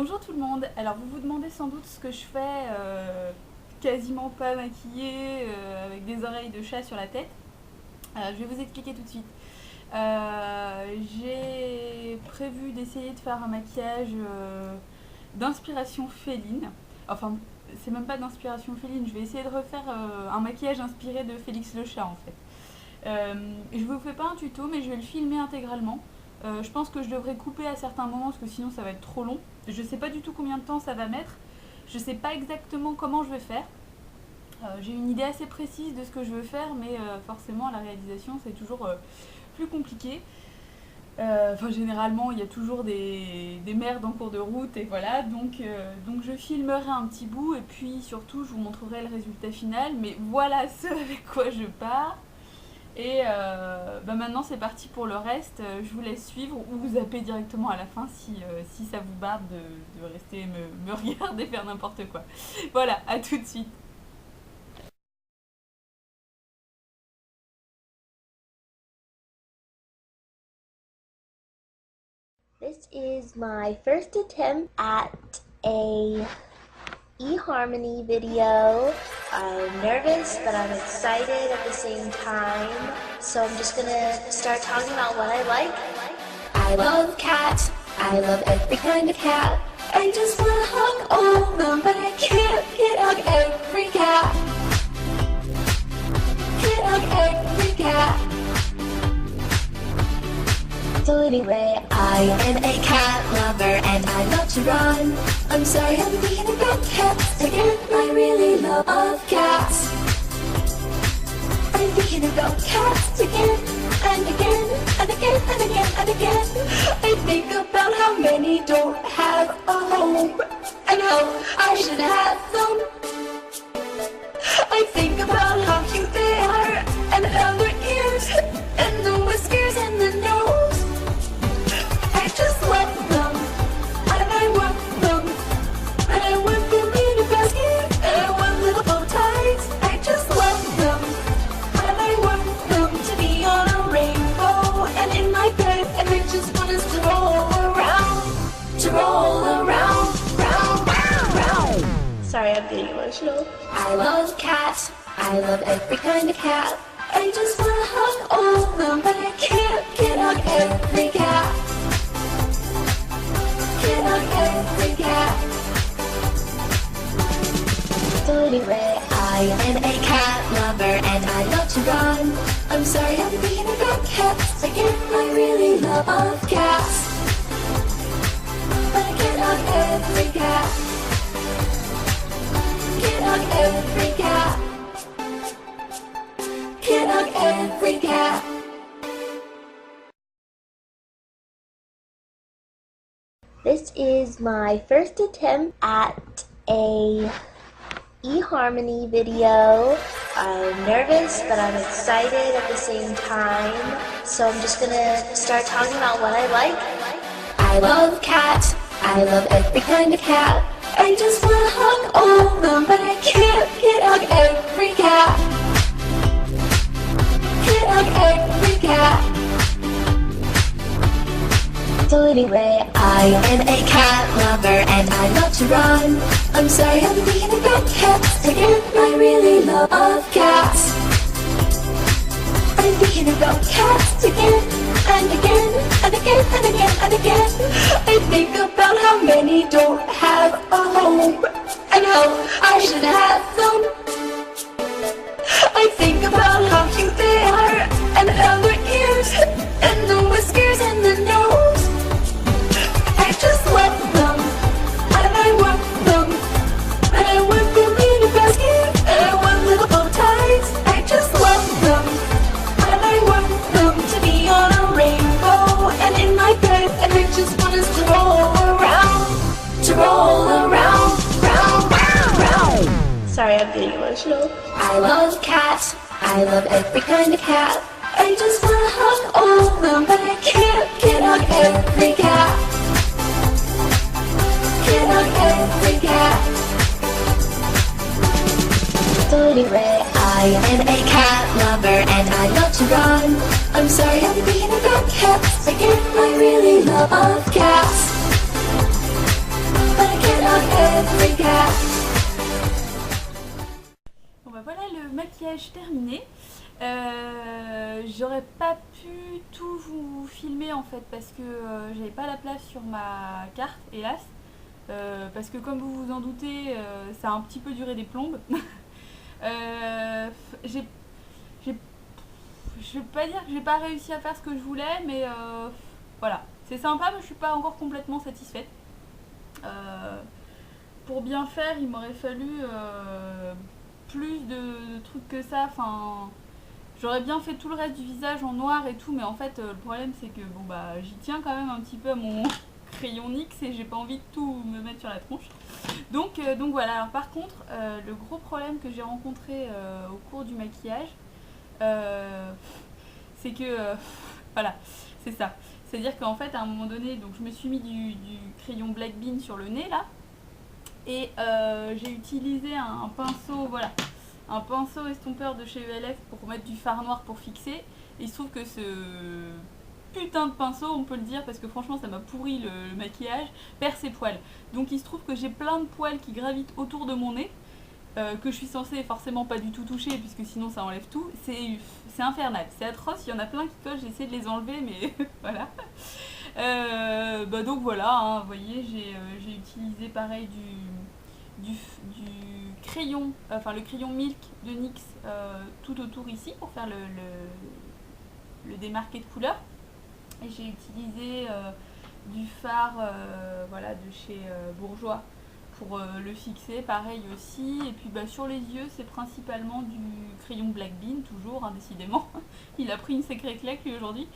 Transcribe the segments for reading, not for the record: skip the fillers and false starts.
Bonjour tout le monde. Alors vous vous demandez sans doute ce que je fais quasiment pas maquillée avec des oreilles de chat sur la tête. Je vais vous expliquer tout de suite. J'ai prévu d'essayer de faire un maquillage d'inspiration féline. Enfin, c'est même pas d'inspiration féline. Je vais essayer de refaire un maquillage inspiré de Félix le chat en fait. Je vous fais pas un tuto, mais je vais le filmer intégralement. Je pense que je devrais couper à certains moments parce que sinon ça va être trop long. Je sais pas du tout combien de temps ça va mettre. Je sais pas exactement comment je vais faire. J'ai une idée assez précise de ce que je veux faire, mais forcément la réalisation c'est toujours plus compliqué. Généralement il y a toujours des merdes en cours de route et voilà. Donc je filmerai un petit bout et puis surtout je vous montrerai le résultat final. Mais voilà ce avec quoi je pars. Et maintenant c'est parti pour le reste, je vous laisse suivre ou vous zapper directement à la fin si ça vous barre de rester me regarder faire n'importe quoi. Voilà, à tout de suite. This is my first attempt at a eHarmony video. I'm nervous, but I'm excited at the same time. So I'm just gonna start talking about what I like. I love cats. I love every kind of cat. I just wanna hug all of them, but I can't hug every cat. Can't hug every cat. So anyway, I am a cat lover and I love to run. I'm sorry I'm thinking about cats again. I really love cats. I'm thinking about cats again and again and again and again and again. I think about how many don't have a home and how I should have them. I think about how cute they are and how their ears and the whiskers and the nose. I just love them, and I want them, and I want them in a basket, and I want little bow ties. I just love them, and I want them to be on a rainbow, and in my bed, and I just want us to roll around, round, round, round. Sorry, I'm getting emotional. I love cats, I love every kind of cat. I just wanna hug all of them, but I can't hug every cat. Can't hug every cat. So anyway, I am a cat lover and I love to run. I'm sorry I'm thinking about cats again. I really love cats, but I can't hug every cat. Can't hug every cat. Can't hug every cat. This is my first attempt at a eHarmony video. I'm nervous, but I'm excited at the same time. So I'm just gonna start talking about what I like. I love cats. I love every kind of cat. I just wanna hug all of them, but I can't hug every cat. Can't hug every cat. So anyway, I am a cat lover and I love to run. I'm sorry I'm thinking about cats again. I really love cats. I'm thinking about cats again and again and again and again and again. I think about how many don't have a home and how I should have them. I think about how cute they are and how their ears and the whiskers and the nose. I just love them, and I want them, and I want them in a basket, and I want little bow ties. I just love them, and I want them to be on a rainbow, and in my bed, and I just want us to roll around, round, round, round. Sorry, I'm getting emotional. I love cats, I love every kind of cat. I just wanna hug all of them, but I can't hug every cat. Can't hug every cat. So anyway, I am a cat lover and I love to run. I'm sorry I'm thinking about cats again. I really love cats, but maquillage terminé. J'aurais pas pu tout vous filmer en fait parce que j'avais pas la place sur ma carte, hélas. Parce que comme vous vous en doutez, ça a un petit peu duré des plombes. Je vais pas dire que j'ai pas réussi à faire ce que je voulais, mais voilà, c'est sympa, mais je suis pas encore complètement satisfaite. Pour bien faire, il m'aurait fallu plus de trucs que ça. Enfin, j'aurais bien fait tout le reste du visage en noir et tout, mais en fait, le problème c'est que bon bah j'y tiens quand même un petit peu à mon crayon NYX et j'ai pas envie de tout me mettre sur la tronche. Donc voilà. Alors par contre, le gros problème que j'ai rencontré au cours du maquillage, c'est que voilà, c'est ça. C'est-à-dire qu'en fait, à un moment donné, donc je me suis mis du crayon Black Bean sur le nez là, et j'ai utilisé un pinceau, voilà, un pinceau estompeur de chez ELF pour mettre du fard noir pour fixer. Et il se trouve que ce putain de pinceau, on peut le dire parce que franchement ça m'a pourri le maquillage, perd ses poils. Donc il se trouve que j'ai plein de poils qui gravitent autour de mon nez, que je suis censée forcément pas du tout toucher puisque sinon ça enlève tout. C'est infernal, c'est atroce, il y en a plein qui collent, j'ai essayé de les enlever mais voilà. Donc voilà, hein, vous voyez, j'ai utilisé pareil du crayon, enfin le crayon Milk de NYX tout autour ici pour faire le démarqué de couleur. Et j'ai utilisé du fard voilà, de chez Bourjois pour le fixer, pareil aussi. Et puis sur les yeux, c'est principalement du crayon Black Bean, toujours, hein, décidément. Il a pris une sacrée claque lui aujourd'hui.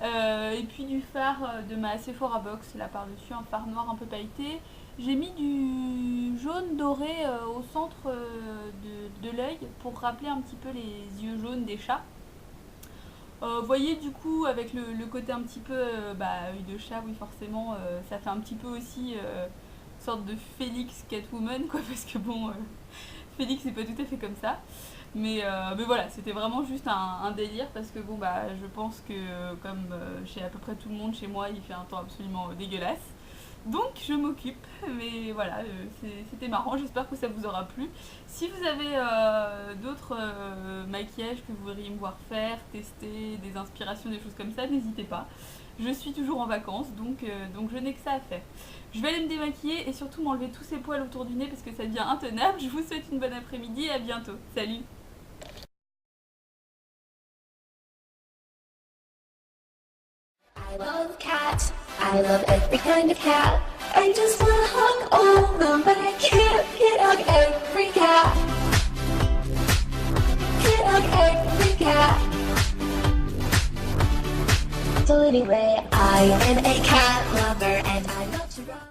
Et puis du fard de ma Sephora Box, là par-dessus, un fard noir un peu pailleté. J'ai mis du jaune doré au centre de l'œil pour rappeler un petit peu les yeux jaunes des chats. Vous voyez du coup avec le côté un petit peu œil de chat, oui forcément ça fait un petit peu aussi sorte de Félix Catwoman quoi, parce que bon Félix c'est pas tout à fait comme ça, mais voilà, c'était vraiment juste un délire parce que bon je pense que comme chez à peu près tout le monde chez moi il fait un temps absolument dégueulasse. Donc je m'occupe, mais voilà, c'était marrant, j'espère que ça vous aura plu. Si vous avez d'autres maquillages que vous voudriez me voir faire, tester, des inspirations, des choses comme ça, n'hésitez pas. Je suis toujours en vacances, donc je n'ai que ça à faire. Je vais aller me démaquiller et surtout m'enlever tous ces poils autour du nez parce que ça devient intenable. Je vous souhaite une bonne après-midi et à bientôt. Salut! I love cats. I love every kind of cat. I just wanna hug all of them, but I can't hug every cat. Can't hug every cat. So anyway, I am a cat lover and I